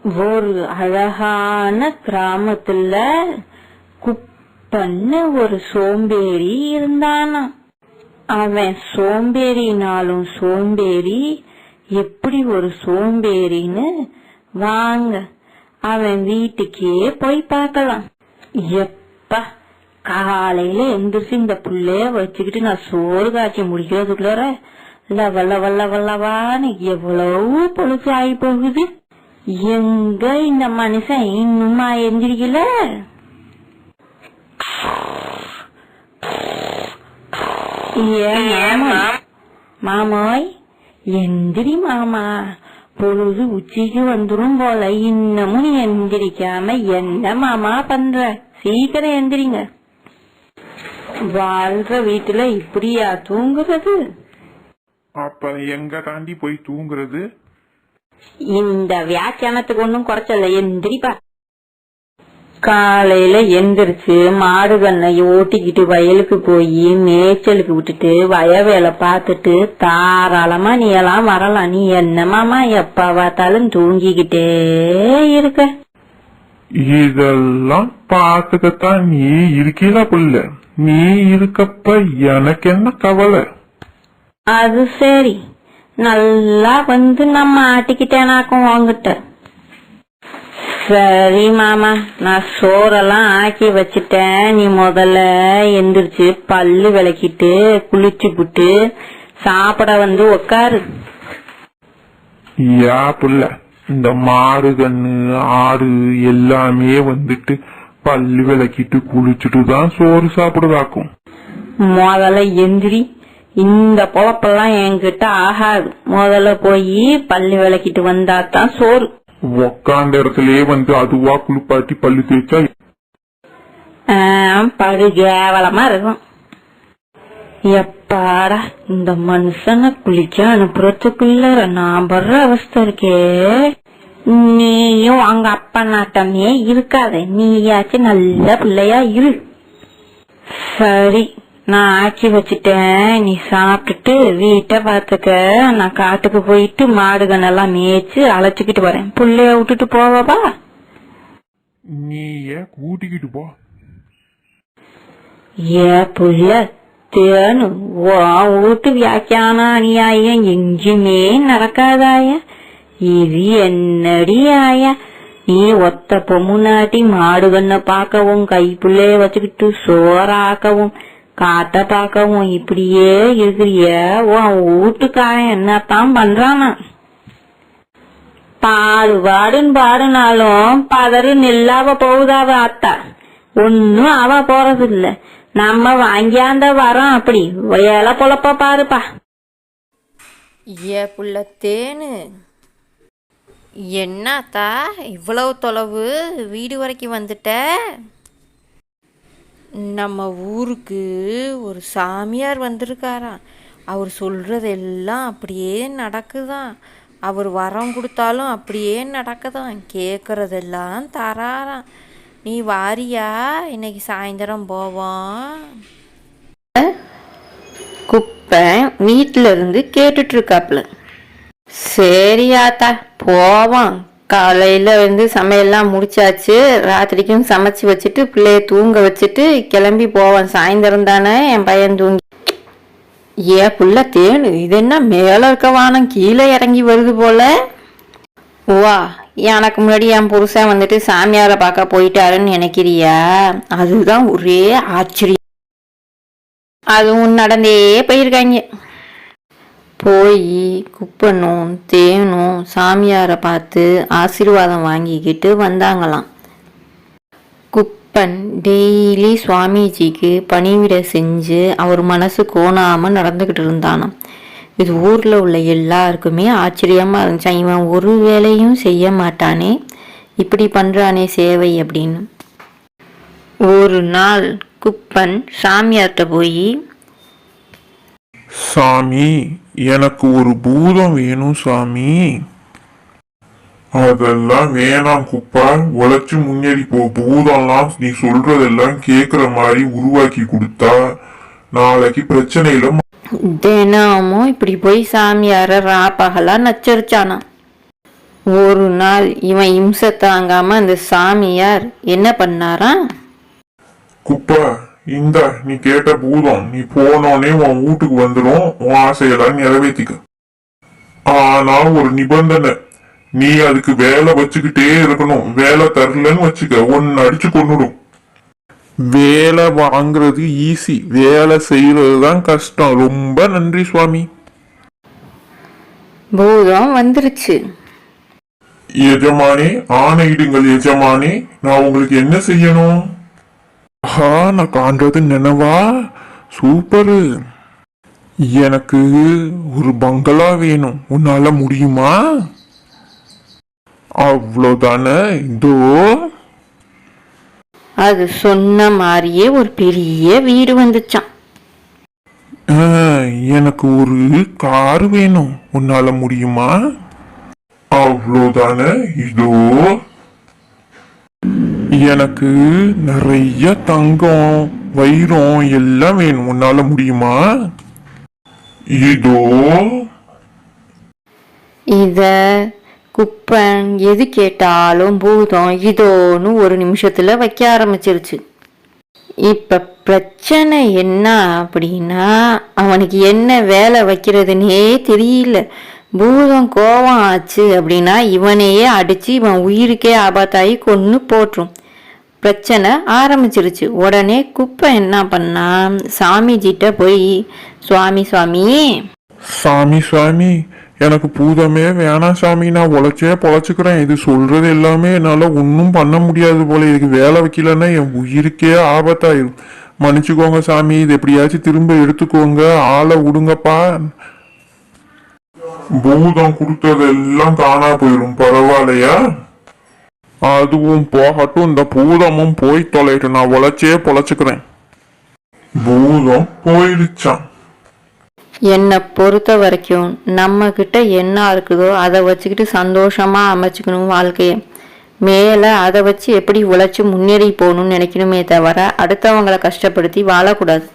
ஒரு அழகான கிராமத்துல குப்பன்னு ஒரு சோம்பேறி இருந்தானா. அவன் சோம்பேறினாலும் சோம்பேறி, எப்படி ஒரு சோம்பேறின்னு வாங்க அவன் வீட்டுக்கே போய் பார்க்கலாம். எப்ப காலையில எந்திரிச்சு இந்த புள்ளைய வச்சுக்கிட்டு நான் சோறு காய்ச்சி முடிக்கிறதுக்குள்ள லவல்லவான்னு எவ்வளவு பொழுது ஆகி போகுது. எங்க இந்த மனுஷன் இன்னுமா எந்திரிக்கல? மாமாய் எந்திரி மாமா, பொழுது உச்சிக்கு வந்துரும் போல, இன்னமும் எந்திரிக்காம என்ன மாமா பண்ற? சீக்கிரம் எந்திரிங்க. வாழ்ற வீட்டுல இப்படியா தூங்குறது? அப்ப எங்க தாண்டி போய் தூங்குறது? இந்த வியாக்கியானத்துக்கு ஒன்னும் குறைச்சல, எந்திரிப்பா. காலையில எந்திரிச்சு மாடு கண்ணை ஓட்டிக்கிட்டு வயலுக்கு போய் மேய்ச்சலுக்கு விட்டுட்டு வய வேலை பார்த்துட்டு தாராளமா நீ எல்லாம் வரலாம். நீ என்னமாமா எப்ப பார்த்தாலும் தூங்கிக்கிட்டே இருக்க? இதெல்லாம் பாத்துக்கத்தான் நீ இருக்கீல புள்ள. நீ இருக்கப்ப எனக்கு என்ன கவலை? அது சரி, நல்லா வந்து நம்ம ஆட்டிக்கிட்டேனாக்கும் வாங்கிட்ட. சரி மாமா, நான் சோறெல்லாம் ஆக்கி வச்சிட்டேன். நீ முதல்ல எந்திரிச்சு பல்லு விளக்கிட்டு குளிச்சு புட்டு சாப்பிட வந்து உக்காரு. யா புள்ள, இந்த மாடு கண்ணு ஆடு எல்லாமே வந்துட்டு பல்லு விளக்கிட்டு குளிச்சுட்டு தான் சோறு சாப்பிடுவாக்கும். முதல்ல எந்திரி, இந்த பொழப்பெல்லாம் என்கிட்ட ஆகாது. முதல்ல போய் பல்லு விளக்கிட்டு வந்தாதான் சோறு. உக்காந்த இடத்துலயே வந்து அதுவா குளிப்பாட்டி பல்லு தேய்ச்சா படு கேவலமா இருக்கும். எப்பாடா இந்த மனுஷனை குளிக்க அனுப்புறதுக்குள்ள நான் படுற அவஸ்தை இருக்கே. நீயும் அங்க அப்பா நாட்டமே இருக்காத, நீயாச்சும் நல்ல பிள்ளையா இரு. சரி, நான் ஆக்கி வச்சிட்டேன். நீ சாப்பிட்டுட்டு வீட்டை பாத்துக்க. நான் காட்டுக்கு போயிட்டு மாடுகனெல்லாம் மேய்ச்சு அழைச்சுக்கிட்டு வரேன். புள்ளைய விட்டுட்டு போவப்பா. நீய கூட்டிக்கிட்டு போ. புள்ள தேனு, வீட்டு வியாக்கியான அநியாயம் எங்குமே நடக்காதாய. இது என்னடி ஆயா? நீ ஒத்த பொம்முனாட்டி மாடுகண்ண பாக்கவும் கை புள்ளைய வச்சுக்கிட்டு சோறாக்கவும் காட்ட பாக்கவும் இப்படியே இருக்கிறிய. உன் வீட்டுக்காரன் என்னத்தான் பண்றானா? பாடுன்னு பாடுனாலும் பதறு நெல்லாவ போகுதாவ அத்தா. ஒன்னும் அவ போறது இல்ல. நம்ம வாங்கியாந்த வரோம். அப்படி வேலை பொழப்ப பாருப்பா. புள்ள தேனு, என்னத்தா இவ்வளவு தொலைவு வீடு வரைக்கும் வந்துட்ட? நம்ம ஊருக்கு ஒரு சாமியார் வந்திருக்காராம். அவர் சொல்றதெல்லாம் அப்படியே நடக்குதான். அவர் வரம் கொடுத்தாலும் அப்படியே நடக்குதான். கேட்கறதெல்லாம் தராராம். நீ வாரியா? இன்னைக்கு சாயந்தரம் போவோம். குப்பை வீட்டுல இருந்து கேட்டுட்டு இருக்காப்ல. சரியாத்தா போவோம். காலையில வந்து சமையல்லாம் முடிச்சாச்சு. ராத்திரிக்கும் சமைச்சு வச்சுட்டு பிள்ளைய தூங்க வச்சுட்டு கிளம்பி போவான். சாயந்தரம் தானே என் பையன் தூங்கி. புள்ள தேனு, இது என்ன மேல இருக்க வானம் கீழே இறங்கி வருது போல? வா, எனக்கு முன்னாடி என் புருஷன் வந்துட்டு சாமியாரை பார்க்க போயிட்டாருன்னு நினைக்கிறியா? அதுதான் ஒரே ஆச்சரியம். அதுவும் நடந்தே போயிருக்காங்க. போய் குப்பனும் தேனும் சாமியாரை பார்த்து ஆசீர்வாதம் வாங்கிக்கிட்டு வந்தாங்களாம். குப்பன் டெய்லி சுவாமிஜிக்கு பணிவிடை செஞ்சு அவர் மனசு கோணாமல் நடந்துக்கிட்டு இருந்தானாம். இது ஊரில் உள்ள எல்லாருக்குமே ஆச்சரியமாக இருந்துச்சான். இவன் ஒரு வேலையும் செய்ய மாட்டானே, இப்படி பண்ணுறானே சேவை அப்படின்னு. ஒரு நாள் குப்பன் சாமியார்கிட்ட போய், சாமி, எனக்கு ஒரு பூதம் வேணும் சாமி. அதெல்லாம் வேணாம் குப்பா, உழைச்சு முன்னேறி போ. பூதம்லாம் நீ சொல்றதெல்லாம் கேக்குற மாதிரி உருவாக்கி கொடுத்தா நாளைக்கு பிரச்சனையில. தினமும் இப்படி போய் சாமியார ராப்பகலா நச்சரிச்சானா. ஒரு நாள் இவன் இம்சை தாங்காம அந்த சாமியார் என்ன பண்ணாராம்? குப்பை இந்த நீ கேட்ட பூதம் நீ போனோடனே உன் வீட்டுக்கு வந்துடும், உன் ஆசையெல்லாம் நிறைவேற்றிக்க. ஆனா ஒரு நிபந்தனை, நீ அதுக்கு வேலை வச்சுக்கிட்டே இருக்கணும். வேலை தரலன்னு வச்சுக்க ஒன்னு அடிச்சு கொன்னுடும். வேலை வாங்குறது ஈஸி, வேலை செய்யறது தான் கஷ்டம். ரொம்ப நன்றி சுவாமி. பூதம் வந்துருச்சு. எஜமானே ஆணையிடுங்கள் எஜமானே, நான் உங்களுக்கு என்ன செய்யணும்? நான் காண்றது நினைவா? சூப்பரு. எனக்கு ஒரு பங்களா வேணும், உன்னால முடியுமா? அவ்வளோதானே, இதோ. அது சொன்ன மாதிரியே ஒரு பெரிய வீடு வந்துச்சான். எனக்கு ஒரு கார் வேணும், உன்னால முடியுமா? அவ்வளோதானே, இதோ. எனக்கு நிறைய தங்கம் வைரம் எல்லாம் வேணும், உன்னால முடியுமா? இதோ. இத குப்பன் எது கேட்டாலும் பூதம் இதோன்னு ஒரு நிமிஷத்துல வைக்க ஆரம்பிச்சிருச்சு. இப்ப பிரச்சனை என்ன அப்படின்னா, அவனுக்கு என்ன வேலை வைக்கிறதுனே தெரியல. பூதம் கோபம் ஆச்சு அப்படின்னா இவனையே அடிச்சு இவன் உயிருக்கே ஆபத்தாகி கொன்னு போட்டுரும். பிரச்சனை ஆரம்பிச்சிருச்சு. உடனே குப்பை என்ன பண்ணா, சாமிஜிட்ட போய், சுவாமி சுவாமி சாமி சாமி, எனக்கு பூதமே வேணாம் சாமி, நான் உழைச்சே பொழைச்சுக்கிறேன். இது சொல்றது எல்லாமே என்னால ஒன்றும் பண்ண முடியாது போல. இதுக்கு வேலை வைக்கலன்னா என் உயிருக்கே ஆபத்தாயிரும். மன்னிச்சுக்கோங்க சாமி, இது எப்படியாச்சும் திரும்ப எடுத்துக்கோங்க, ஆளை விடுங்கப்பா. பூதம் கொடுத்ததெல்லாம் காணா போயிடும், பரவாயில்லையா? அதுவும் போகட்டும், இந்த பூதமும் போய் தொலைட்டு, நான் உழைச்சே பொழைச்சுக்கிறேன். பூதம் போயிடுச்சான். என்னை பொறுத்த வரைக்கும் நம்ம கிட்ட என்ன இருக்குதோ அதை வச்சுக்கிட்டு சந்தோஷமா அமைச்சுக்கணும் வாழ்க்கையை. மேலே அதை வச்சு எப்படி உழைச்சி முன்னேறி போகணும்னு நினைக்கணுமே தவிர அடுத்தவங்களை கஷ்டப்படுத்தி வாழக்கூடாது.